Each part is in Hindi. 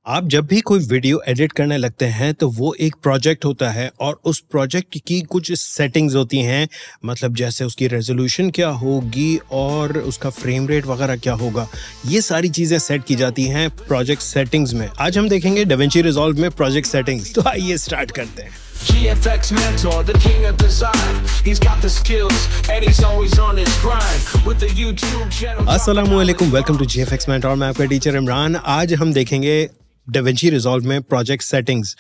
आप जब भी कोई वीडियो एडिट करने लगते हैं तो वो एक प्रोजेक्ट होता है और उस प्रोजेक्ट की कुछ सेटिंग्स होती हैं। मतलब जैसे उसकी रेजोल्यूशन क्या होगी और उसका फ्रेम रेट वगैरह क्या होगा, ये सारी चीज़ें सेट की जाती हैं प्रोजेक्ट सेटिंग्स में। आज हम देखेंगे DaVinci Resolve में प्रोजेक्ट सेटिंग्स। तो आइए स्टार्ट करते हैं। GFX mentor, the king of design. He's got the skills and he's always on his grind with the YouTube channel. अस्सलामुअलैकुम, वेलकम टू GFX मेंटोर। मैं आपका टीचर इमरान। आज हम देखेंगे DaVinci Resolve में प्रोजेक्ट सेटिंग्स।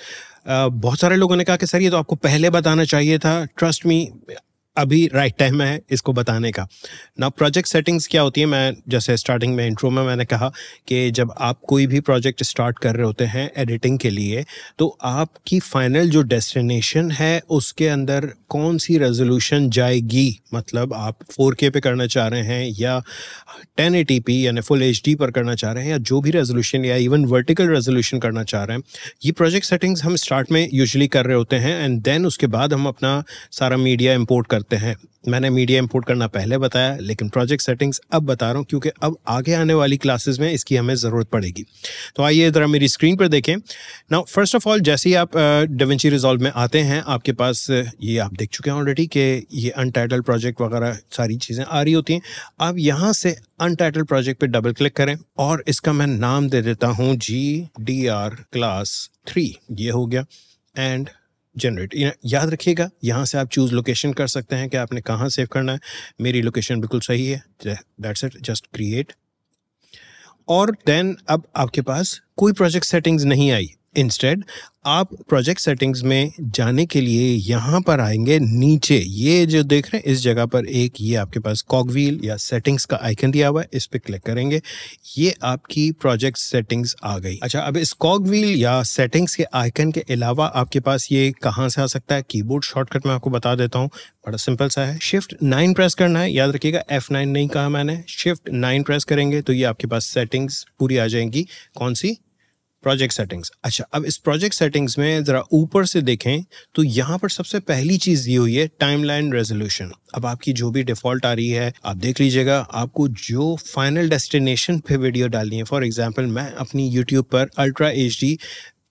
बहुत सारे लोगों ने कहा कि सर ये तो आपको पहले बताना चाहिए था। ट्रस्ट मी, अभी राइट टाइम है इसको बताने का। ना प्रोजेक्ट सेटिंग्स क्या होती है, मैं जैसे स्टार्टिंग में इंट्रो में मैंने कहा कि जब आप कोई भी प्रोजेक्ट स्टार्ट कर रहे होते हैं एडिटिंग के लिए, तो आपकी फाइनल जो डेस्टिनेशन है उसके अंदर कौन सी रेजोल्यूशन जाएगी। मतलब आप 4K पे करना चाह रहे हैं या 1080p यानी फुल HD पर करना चाह रहे हैं, या जो भी रेजोल्यूशन या इवन वर्टिकल रेजोल्यूशन करना चाह रहे हैं, ये प्रोजेक्ट सेटिंग्स हम स्टार्ट में यूजुअली कर रहे होते हैं। एंड देन उसके बाद हम अपना सारा मीडिया इंपोर्ट करते हैं। मैंने मीडिया इंपोर्ट करना पहले बताया, लेकिन प्रोजेक्ट सेटिंग्स अब बता रहा हूँ क्योंकि अब आगे आने वाली क्लासेस में इसकी हमें ज़रूरत पड़ेगी। तो आइए ज़रा मेरी स्क्रीन पर देखें। नाउ फर्स्ट ऑफ ऑल, जैसे ही आप DaVinci Resolve में आते हैं, आपके पास ये आप देख चुके हैं ऑलरेडी कि ये अनटाइटल प्रोजेक्ट वगैरह सारी चीज़ें आ रही होती हैं। आप यहाँ से अनटाइटल प्रोजेक्ट पे डबल क्लिक करें और इसका मैं नाम दे देता हूँ GDR क्लास 3। ये हो गया एंड जनरेट। याद रखिएगा, यहाँ से आप चूज़ लोकेशन कर सकते हैं कि आपने कहाँ सेव करना है। मेरी लोकेशन बिल्कुल सही है, दैट्स इट, जस्ट क्रिएट। और देन अब आपके पास कोई प्रोजेक्ट सेटिंग्स नहीं आई। इंस्टेड आप प्रोजेक्ट सेटिंग्स में जाने के लिए यहाँ पर आएंगे नीचे। ये जो देख रहे हैं इस जगह पर एक ये आपके पास कॉगव्हील या सेटिंग्स का आइकन दिया हुआ है, इस पर क्लिक करेंगे, ये आपकी प्रोजेक्ट सेटिंग्स आ गई। अच्छा, अब इस कॉगव्हील या सेटिंग्स के आइकन के अलावा आपके पास ये कहाँ से आ सकता है। कीबोर्ड शॉर्टकट मैं आपको बता देता हूँ, बड़ा सिंपल सा है। Shift 9 प्रेस करना है, याद रखिएगा F9 नहीं कहा मैंने, Shift 9 प्रेस करेंगे तो ये आपके पास सेटिंग्स पूरी आ जाएंगी। कौन सी? Project settings. अच्छा, अब इस प्रोजेक्ट सेटिंग्स में ज़रा ऊपर से देखें तो यहाँ पर सबसे पहली चीज़ दी हुई है टाइमलाइन रेजोल्यूशन। अब आपकी जो भी डिफ़ॉल्ट आ रही है आप देख लीजिएगा, आपको जो फाइनल डेस्टिनेशन पे वीडियो डालनी है। फॉर एग्जांपल मैं अपनी यूट्यूब पर अल्ट्रा HD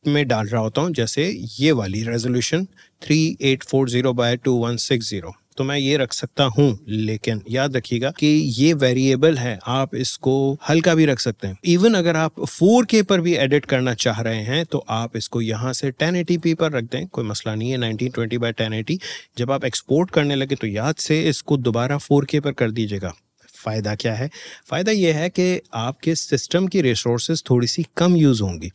में डाल रहा होता हूँ, जैसे ये वाली रेजोल्यूशन 3840x2160, तो मैं ये रख सकता हूँ। लेकिन याद रखिएगा कि ये वेरिएबल है, आप इसको हल्का भी रख सकते हैं। इवन अगर आप 4K पर भी एडिट करना चाह रहे हैं तो आप इसको यहाँ से 1080p पर रख दें, कोई मसला नहीं है। 1920x1080 जब आप एक्सपोर्ट करने लगे तो याद से इसको दोबारा 4K पर कर दीजिएगा। फ़ायदा क्या है? फ़ायदा ये है कि आपके सिस्टम की रिसोर्सेज थोड़ी सी कम यूज़ होंगी।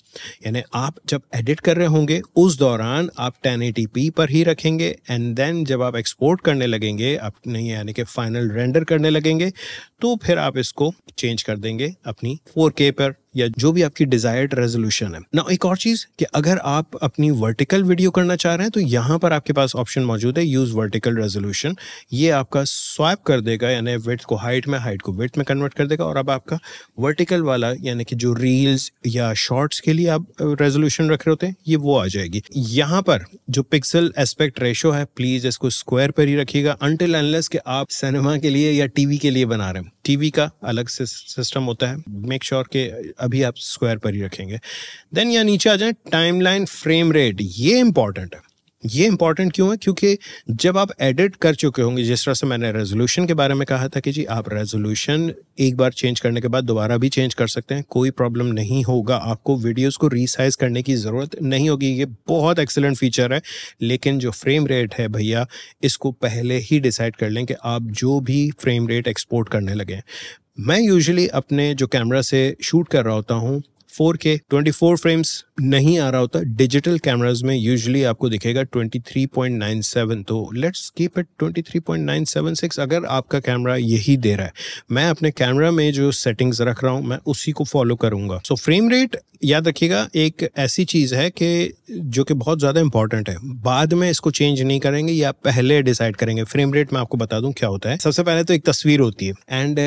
यानी आप जब एडिट कर रहे होंगे उस दौरान आप 1080p पर ही रखेंगे, एंड देन जब आप एक्सपोर्ट करने लगेंगे अपने यानी कि फाइनल रेंडर करने लगेंगे तो फिर आप इसको चेंज कर देंगे अपनी 4K पर या जो भी आपकी डिज़ायर्ड रेजोल्यूशन है ना। एक और चीज़ कि अगर आप अपनी वर्टिकल वीडियो करना चाह रहे हैं तो यहाँ पर आपके पास ऑप्शन मौजूद है यूज़ वर्टिकल रेजोल्यूशन। ये आपका स्वाइप कर देगा, यानी विड्थ को हाइट में, हाइट को विड्थ में कन्वर्ट कर देगा, और अब आपका वर्टिकल वाला यानी कि जो रील्स या शॉर्ट्स के लिए आप रेजोल्यूशन रख रहे होते हैं ये वो आ जाएगी। यहाँ पर जो पिक्सल एस्पेक्ट रेशो है, प्लीज़ इसको स्क्वायर पर ही रखिएगा अनटिल अनलेस कि आप सिनेमा के लिए या TV के लिए बना रहे हैं। TV का अलग से सिस्टम होता है, मेक श्योर कि अभी आप स्क्वायर पर ही रखेंगे। देन यहाँ नीचे आ जाए टाइमलाइन फ्रेम रेट। ये इंपॉर्टेंट है। ये इंपॉर्टेंट क्यों है? क्योंकि जब आप एडिट कर चुके होंगे, जिस तरह से मैंने रेजोल्यूशन के बारे में कहा था कि जी आप रेजोल्यूशन एक बार चेंज करने के बाद दोबारा भी चेंज कर सकते हैं, कोई प्रॉब्लम नहीं होगा। आपको वीडियोस को रीसाइज करने की ज़रूरत नहीं होगी। ये बहुत एक्सीलेंट फीचर है। लेकिन जो फ्रेम रेट है भैया, इसको पहले ही डिसाइड कर लें कि आप जो भी फ्रेम रेट एक्सपोर्ट करने लगे। मैं यूजुअली अपने जो कैमरा से शूट कर रहा होता हूँ 4K 24 फ्रेम्स नहीं आ रहा होता। डिजिटल कैमराज में यूजुअली आपको दिखेगा 23.97, तो लेट्स कीप इट 23.976 अगर आपका कैमरा यही दे रहा है। मैं अपने कैमरा में जो सेटिंग्स रख रहा हूँ मैं उसी को फॉलो करूँगा। सो फ्रेम रेट याद रखिएगा एक ऐसी चीज़ है कि जो कि बहुत ज़्यादा इंपॉर्टेंट है। बाद में इसको चेंज नहीं करेंगे या पहले डिसाइड करेंगे। फ्रेम रेट मैं आपको बता दूं क्या होता है। सबसे पहले तो एक तस्वीर होती है, एंड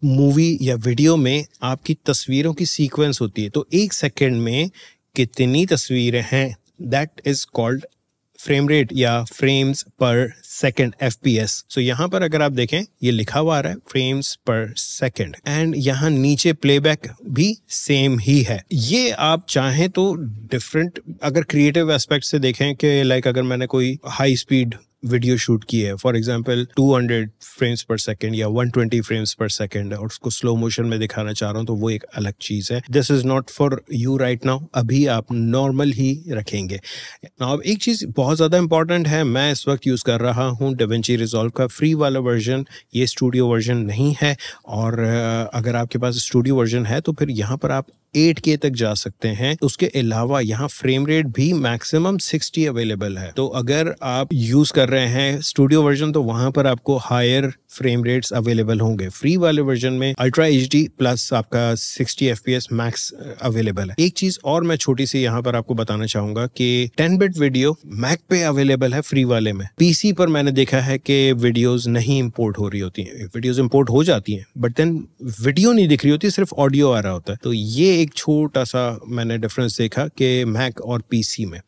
मूवी या वीडियो में आपकी तस्वीरों की सीक्वेंस होती है। तो 1 सेकेंड में कितनी तस्वीरें हैं, that is called frame rate या फ्रेम्स पर सेकेंड FPS। सो यहाँ पर अगर आप देखें ये लिखा हुआ आ रहा है फ्रेम्स पर सेकेंड, एंड यहाँ नीचे प्लेबैक भी सेम ही है। ये आप चाहें तो डिफरेंट अगर क्रिएटिव एस्पेक्ट से देखें कि लाइक अगर मैंने कोई हाई स्पीड वीडियो शूट की है, फॉर एग्जांपल 200 फ्रेम्स पर सेकेंड या 120 फ्रेम्स पर सेकेंड, और उसको स्लो मोशन में दिखाना चाह रहा हूँ, तो वो एक अलग चीज़ है। This is not for you right now. अभी आप नॉर्मल ही रखेंगे। अब एक चीज़ बहुत ज़्यादा इंपॉर्टेंट है, मैं इस वक्त यूज़ कर रहा हूँ DaVinci Resolve का फ्री वाला वर्जन, ये स्टूडियो वर्जन नहीं है। और अगर आपके पास स्टूडियो वर्जन है तो फिर यहाँ पर आप 8K तक जा सकते हैं। उसके अलावा यहाँ फ्रेम रेट भी मैक्सिमम 60 अवेलेबल है। तो अगर आप यूज कर रहे हैं स्टूडियो वर्जन तो वहां पर आपको हायर फ्रेम रेट्स अवेलेबल होंगे। फ्री वाले वर्जन में अल्ट्रा HD प्लस आपका 60 FPS मैक्स अवेलेबल है। एक चीज और मैं छोटी सी यहाँ पर आपको बताना चाहूंगा कि 10 बिट वीडियो मैक पे अवेलेबल है फ्री वाले में। PC पर मैंने देखा है कि वीडियोस नहीं इंपोर्ट हो रही होती हैं, वीडियोस इंपोर्ट हो जाती हैं बट देन वीडियो नहीं दिख रही होती, सिर्फ ऑडियो आ रहा होता है। तो ये एक छोटा सा मैंने डिफरेंस देखा कि मैक और PC में,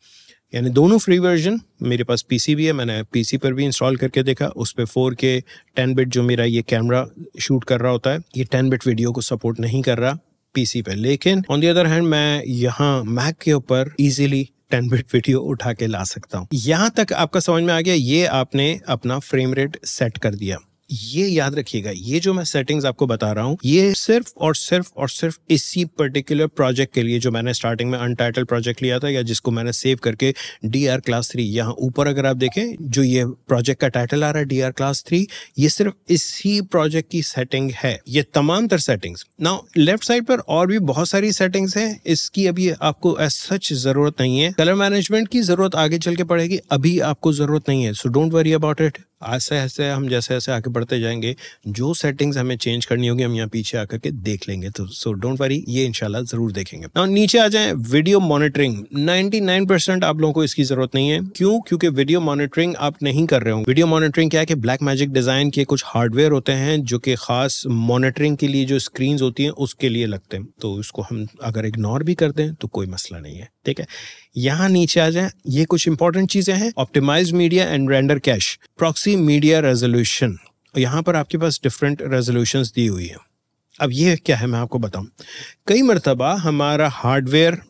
यानी दोनों फ्री वर्जन। मेरे पास PC भी है, मैंने PC पर भी इंस्टॉल करके देखा, उस पर 4K 10 बिट जो मेरा ये कैमरा शूट कर रहा होता है, ये 10 बिट वीडियो को सपोर्ट नहीं कर रहा PC पे। लेकिन ऑन द अदर हैंड मैं यहाँ मैक के ऊपर इजीली 10 बिट वीडियो उठा के ला सकता हूँ। यहाँ तक आपका समझ में आ गया, ये आपने अपना फ्रेम रेट सेट कर दिया। ये याद रखिएगा, ये जो मैं सेटिंग्स आपको बता रहा हूँ ये सिर्फ और सिर्फ इसी पर्टिकुलर प्रोजेक्ट के लिए जो मैंने स्टार्टिंग में अनटाइटल प्रोजेक्ट लिया था, या जिसको मैंने सेव करके DR क्लास 3, यहाँ ऊपर अगर आप देखें जो ये प्रोजेक्ट का टाइटल आ रहा है DR क्लास 3, ये सिर्फ इसी प्रोजेक्ट की सेटिंग है। ये तमाम तर सेटिंग्स। नाउ लेफ्ट साइड पर और भी बहुत सारी सेटिंग्स हैं, इसकी अभी आपको एज सच जरूरत नहीं है। कलर मैनेजमेंट की जरूरत आगे चल के पड़ेगी, अभी आपको जरूरत नहीं है। So don't worry about it. ऐसे ऐसे हम जैसे ऐसे आगे बढ़ते जाएंगे, जो सेटिंग्स हमें चेंज करनी होगी हम यहाँ पीछे आकर के देख लेंगे। तो सो डोंट वरी, ये इंशाल्लाह जरूर देखेंगे। now, नीचे आ जाएं, वीडियो मॉनिटरिंग 99% आप लोगों को इसकी जरूरत नहीं है। क्यों? क्योंकि वीडियो मॉनिटरिंग आप नहीं कर रहे हो। वीडियो मॉनिटरिंग क्या है कि ब्लैकमैजिक डिजाइन के कुछ हार्डवेयर होते हैं जो कि खास मॉनिटरिंग के लिए जो स्क्रीन होती हैं उसके लिए लगते हैं। तो इसको हम अगर इग्नोर भी कर दें तो कोई मसला नहीं है, ठीक है। यहाँ नीचे आ जाए, ये कुछ इंपॉर्टेंट चीजें हैं। Optimized media and render cache, proxy media resolution, यहाँ पर आपके पास डिफरेंट रेजोल्यूशंस दी हुई है। अब ये क्या है मैं आपको बताऊं, कई मरतबा हमारा हार्डवेयर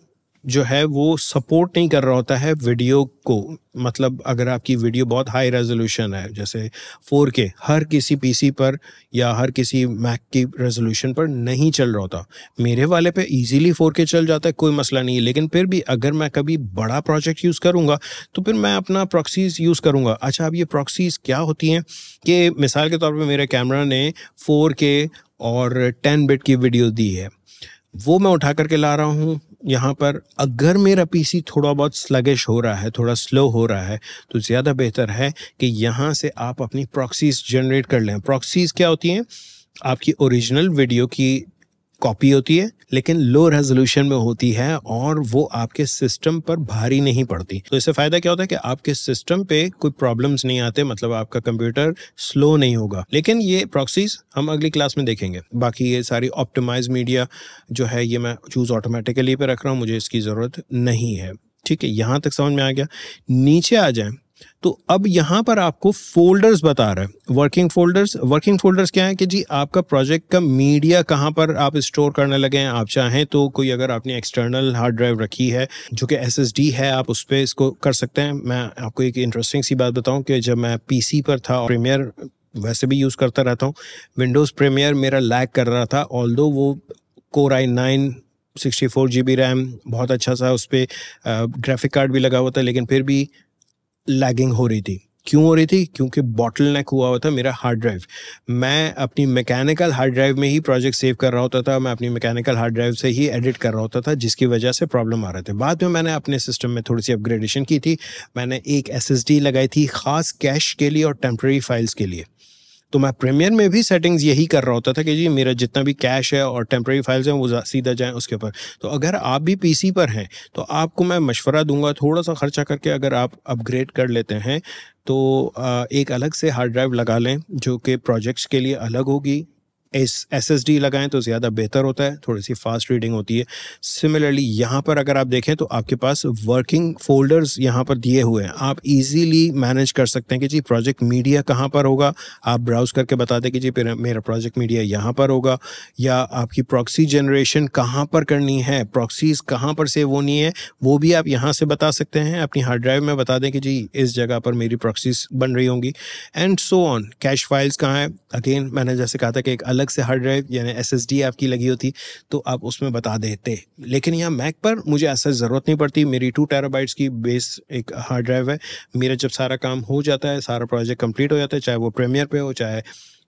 जो है वो सपोर्ट नहीं कर रहा होता है वीडियो को। मतलब अगर आपकी वीडियो बहुत हाई रेजोल्यूशन है, जैसे 4K, हर किसी PC पर या हर किसी मैक की रेजोल्यूशन पर नहीं चल रहा होता। मेरे वाले पे इजीली 4K चल जाता है, कोई मसला नहीं है। लेकिन फिर भी अगर मैं कभी बड़ा प्रोजेक्ट यूज़ करूँगा तो फिर मैं अपना प्रॉक्सीज यूज़ करूँगा। अच्छा, अब ये प्रॉक्सीज क्या होती हैं कि मिसाल के तौर पर मेरे कैमरा ने 4K और 10 बिट की वीडियो दी है, वो मैं उठा करके ला रहा हूँ यहाँ पर। अगर मेरा PC थोड़ा बहुत स्लगिश हो रहा है, थोड़ा स्लो हो रहा है, तो ज़्यादा बेहतर है कि यहाँ से आप अपनी प्रॉक्सीज जनरेट कर लें। प्रॉक्सीज क्या होती हैं? आपकी ओरिजिनल वीडियो की कॉपी होती है लेकिन लो रेजोल्यूशन में होती है और वो आपके सिस्टम पर भारी नहीं पड़ती। तो इससे फ़ायदा क्या होता है कि आपके सिस्टम पे कोई प्रॉब्लम्स नहीं आते, मतलब आपका कंप्यूटर स्लो नहीं होगा। लेकिन ये प्रॉक्सीज हम अगली क्लास में देखेंगे। बाकी ये सारी ऑप्टिमाइज मीडिया जो है ये मैं चूज़ ऑटोमेटिकली पे रख रहा हूँ, मुझे इसकी ज़रूरत नहीं है, ठीक है। यहाँ तक समझ में आ गया। नीचे आ जाए तो अब यहाँ पर आपको फोल्डर्स बता रहा है, वर्किंग फोल्डर्स। वर्किंग फोल्डर्स क्या है कि जी आपका प्रोजेक्ट का मीडिया कहाँ पर आप स्टोर करने लगे हैं। आप चाहें तो कोई अगर आपने एक्सटर्नल हार्ड ड्राइव रखी है जो कि SSD है, आप उस पर इसको कर सकते हैं। मैं आपको एक इंटरेस्टिंग सी बात बताऊं कि जब मैं PC पर था, प्रीमियर वैसे भी यूज़ करता रहता हूँ, विंडोज़ प्रीमियर मेरा लैग कर रहा था। ऑल्दो वो Core i9 64 GB रैम बहुत अच्छा सा, उस पर ग्राफिक कार्ड भी लगा हुआ था, लेकिन फिर भी लैगिंग हो रही थी। क्यों हो रही थी? क्योंकि बॉटलनेक हुआ हुआ था मेरा हार्ड ड्राइव। मैं अपनी मैकेनिकल हार्ड ड्राइव में ही प्रोजेक्ट सेव कर रहा होता था, मैं अपनी मैकेनिकल हार्ड ड्राइव से ही एडिट कर रहा होता था, जिसकी वजह से प्रॉब्लम आ रहे थे। बाद में मैंने अपने सिस्टम में थोड़ी सी अपग्रेडेशन की थी। मैंने एक SSD लगाई थी ख़ास कैश के लिए और टेम्प्रेरी फाइल्स के लिए। तो मैं प्रीमियर में भी सेटिंग्स यही कर रहा होता था कि जी मेरा जितना भी कैश है और टेम्प्रेरी फाइल्स हैं वो सीधा जाएं उसके ऊपर। तो अगर आप भी PC पर हैं तो आपको मैं मशवरा दूंगा, थोड़ा सा खर्चा करके अगर आप अपग्रेड कर लेते हैं तो एक अलग से हार्ड ड्राइव लगा लें जो कि प्रोजेक्ट्स के लिए अलग होगी, इस SSD लगाएं तो ज़्यादा बेहतर होता है, थोड़ी सी फास्ट रीडिंग होती है। सिमिलरली यहाँ पर अगर आप देखें तो आपके पास वर्किंग फोल्डर्स यहाँ पर दिए हुए हैं, आप इजीली मैनेज कर सकते हैं कि जी प्रोजेक्ट मीडिया कहाँ पर होगा, आप ब्राउज करके बता दें कि जी मेरा प्रोजेक्ट मीडिया यहाँ पर होगा, या आपकी प्रॉक्सी जनरेशन कहाँ पर करनी है, प्रॉक्सीज कहाँ पर सेव होनी है, वो भी आप यहाँ से बता सकते हैं। अपनी हार्ड ड्राइव में बता दें कि जी इस जगह पर मेरी प्रॉक्सीज बन रही होंगी, and so on. Cash files कहाँ है, अगेन मैंने जैसे कहा था कि एक अलग से हार्ड ड्राइव यानी SSD आपकी लगी होती तो आप उसमें बता देते, लेकिन यहाँ मैक पर मुझे ऐसा ज़रूरत नहीं पड़ती। मेरी 2 टेराबाइट्स की बेस एक हार्ड ड्राइव है। मेरा जब सारा काम हो जाता है, सारा प्रोजेक्ट कंप्लीट हो जाता है, चाहे वो प्रीमियर पे हो चाहे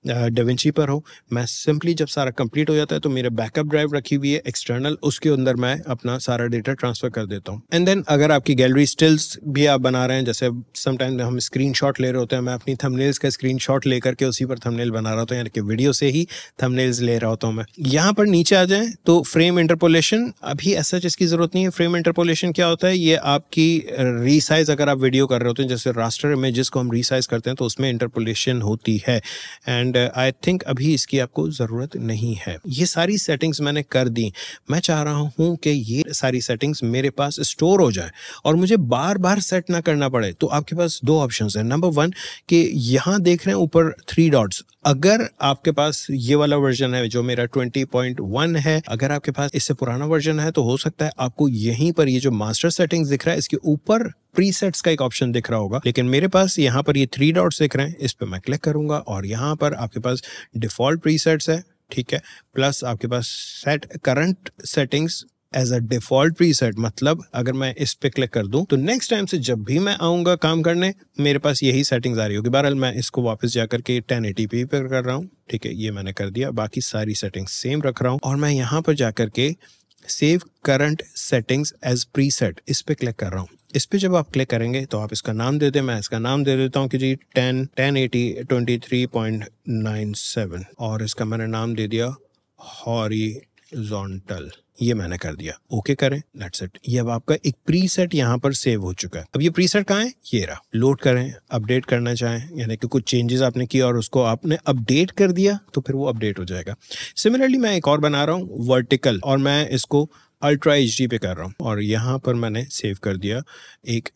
डेविंची पर हो, मैं सिंपली जब सारा कंप्लीट हो जाता है तो मेरे बैकअप ड्राइव रखी हुई है एक्सटर्नल, उसके अंदर मैं अपना सारा डेटा ट्रांसफ़र कर देता हूँ। एंड देन अगर आपकी गैलरी स्टिल्स भी आप बना रहे हैं, जैसे समटाइम हम स्क्रीनशॉट ले रहे होते हैं, मैं अपनी थंबनेल्स का स्क्रीनशॉट लेकर के उसी पर थंबनेल बना रहा होता हूँ, यानी कि वीडियो से ही थंबनेल्स ले रहा होता हूँ मैं। यहाँ पर नीचे आ जाएँ तो फ्रेम इंटरपोलेशन अभी ऐसा जिसकी ज़रूरत नहीं है। फ्रेम इंटरपोलेशन क्या होता है, ये आपकी रीसाइज अगर आप वीडियो कर रहे होते हैं, जैसे रास्टर इमेजेस को हम रीसाइज करते हैं तो उसमें इंटरपोलेशन होती है, एंड आई थिंक अभी इसकी आपको ज़रूरत नहीं है। ये सारी सेटिंग्स मैंने कर दी। मैं चाह रहा हूँ कि ये सारी सेटिंग्स मेरे पास स्टोर हो जाए और मुझे बार बार सेट ना करना पड़े। तो आपके पास 2 ऑप्शंस हैं। नंबर 1 कि यहाँ देख रहे हैं ऊपर 3 डॉट्स, अगर आपके पास ये वाला वर्जन है जो मेरा 20.1 है, अगर आपके पास इससे पुराना वर्जन है तो हो सकता है आपको यहीं पर ये जो मास्टर सेटिंग्स दिख रहा है इसके ऊपर प्रीसेट्स का एक ऑप्शन दिख रहा होगा, लेकिन मेरे पास यहाँ पर ये 3 डॉट्स दिख रहे हैं, इस पर मैं क्लिक करूंगा और यहाँ पर आपके पास डिफॉल्ट प्रीसेट्स है, ठीक है, प्लस आपके पास set current settings as a default preset. मतलब अगर मैं इस पे क्लिक कर दूं तो नेक्स्ट टाइम से जब भी मैं आऊंगा काम करने मेरे पास यही सेटिंग्स आ रही होगी। बहरहाल मैं इसको वापस जाकर के 1080p पे कर रहा हूँ, ठीक है, ये मैंने कर दिया। बाकी सारी सेटिंग्स सेम रख रहा हूँ और मैं यहाँ पर जाकर के save current settings as preset इस पे क्लिक कर रहा हूँ। इस पे जब आप क्लिक करेंगे तो आप इसका नाम दे दें, मैं इसका नाम दे देता हूँ कि जी 1080 23.97 और इसका मैंने नाम दे दिया हॉरिजॉन्टल। ये मैंने कर दिया, ओके करें, दैट्स इट। ये अब आपका एक प्रीसेट यहाँ पर सेव हो चुका है। अब ये प्रीसेट कहाँ है, ये रहा। लोड करें, अपडेट करना चाहें, यानी कि कुछ चेंजेस आपने किया और उसको आपने अपडेट कर दिया तो फिर वो अपडेट हो जाएगा। सिमिलरली मैं एक और बना रहा हूँ वर्टिकल और मैं इसको अल्ट्रा HD पे कर रहा हूँ और यहाँ पर मैंने सेव कर दिया एक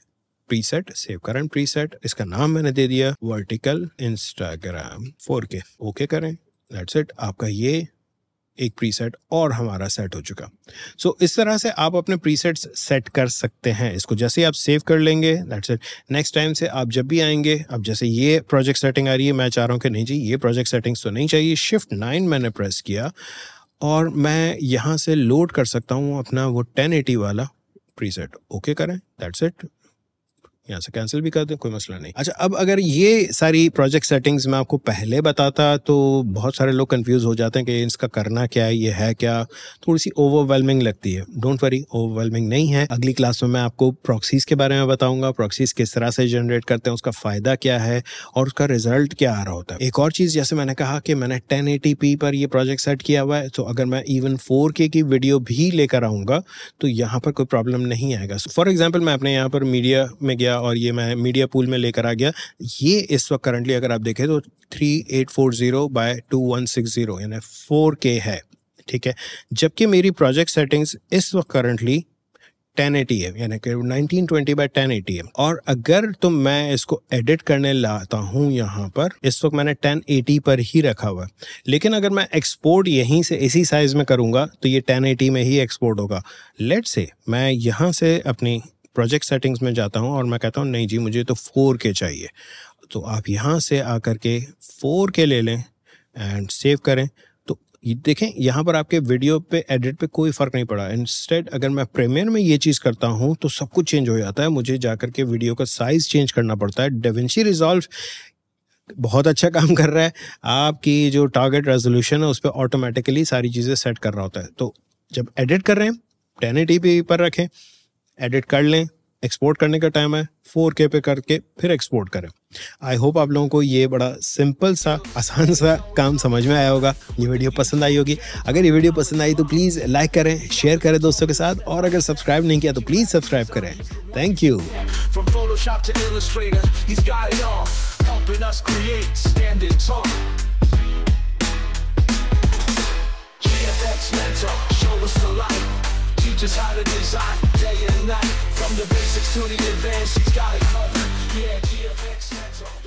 प्रीसेट, सेव करंट प्रीसेट। इसका नाम मैंने दे दिया वर्टिकल इंस्टाग्राम 4K, ओके करें, दैट्स इट। आपका ये एक प्रीसेट और हमारा सेट हो चुका। सो इस तरह से आप अपने प्रीसेट्स सेट कर सकते हैं। इसको जैसे ही आप सेव कर लेंगे, दैट्स इट। नेक्स्ट टाइम से आप जब भी आएंगे, अब जैसे ये प्रोजेक्ट सेटिंग आ रही है, मैं चाह रहा हूँ कि नहीं जी ये प्रोजेक्ट सेटिंग्स तो नहीं चाहिए। Shift 9 मैंने प्रेस किया और मैं यहाँ से लोड कर सकता हूँ अपना वो 1080 वाला प्रीसेट, ओके करें, दैट्स इट। यहाँ से कैंसिल भी कर दें, कोई मसला नहीं। अच्छा, अब अगर ये सारी प्रोजेक्ट सेटिंग्स मैं आपको पहले बताता तो बहुत सारे लोग कंफ्यूज हो जाते हैं कि इसका करना क्या है, ये है क्या, थोड़ी सी ओवरवेलमिंग लगती है। डोंट वरी, ओवरवेलमिंग नहीं है। अगली क्लास में मैं आपको प्रॉक्सीज के बारे में बताऊंगा, प्रॉक्सीज किस तरह से जनरेट करते हैं, उसका फ़ायदा क्या है और उसका रिजल्ट क्या आ रहा होता है। एक और चीज़, जैसे मैंने कहा कि मैंने 1080p पर ये प्रोजेक्ट सेट किया हुआ है, तो अगर मैं इवन 4K की वीडियो भी लेकर आऊँगा तो यहाँ पर कोई प्रॉब्लम नहीं आएगा। फॉर एग्जाम्पल मैं अपने यहाँ पर मीडिया में गया और ये मैं मीडिया पूल में लेकर आ गया। ये इस वक्त करंटली अगर आप देखें तो 3840x2160 यानी 4K है, ठीक है, जबकि मेरी प्रोजेक्ट सेटिंग्स इस वक्त करंटली 1080 है, यानी कि 1920x1080 है। और अगर तो मैं इसको एडिट करने लाता हूँ यहाँ पर, इस वक्त मैंने 1080 पर ही रखा हुआ है, लेकिन अगर मैं एक्सपोर्ट यहीं से इसी साइज़ में करूँगा तो ये 1080 में ही एक्सपोर्ट होगा। लेट्स से मैं यहाँ से अपनी प्रोजेक्ट सेटिंग्स में जाता हूँ और मैं कहता हूँ नहीं जी मुझे तो 4K चाहिए, तो आप यहाँ से आकर के 4K ले लें एंड सेव करें। तो ये देखें यहाँ पर आपके वीडियो पे एडिट पे कोई फ़र्क नहीं पड़ा। इंस्टेड अगर मैं प्रीमियर में ये चीज़ करता हूँ तो सब कुछ चेंज हो जाता है, मुझे जाकर के वीडियो का साइज़ चेंज करना पड़ता है। डेविंची रिजॉल्व बहुत अच्छा काम कर रहा है, आपकी जो टारगेट रेजोल्यूशन है उस पर ऑटोमेटिकली सारी चीज़ें सेट कर रहा होता है। तो जब एडिट कर रहे हैं 1080p पर रखें, एडिट कर लें, एक्सपोर्ट करने का टाइम है 4K पे करके फिर एक्सपोर्ट करें। आई होप आप लोगों को ये बड़ा सिंपल सा आसान सा काम समझ में आया होगा, ये वीडियो पसंद आई होगी। अगर ये वीडियो पसंद आई तो प्लीज़ लाइक करें, शेयर करें दोस्तों के साथ, और अगर सब्सक्राइब नहीं किया तो प्लीज़ सब्सक्राइब करें। Thank you. From Photoshop to Illustrator, he's got it all, helping us create standard talk. teaches how to design day and night. From the basics to the advanced, he's got it covered. Yeah, GFX Mentor.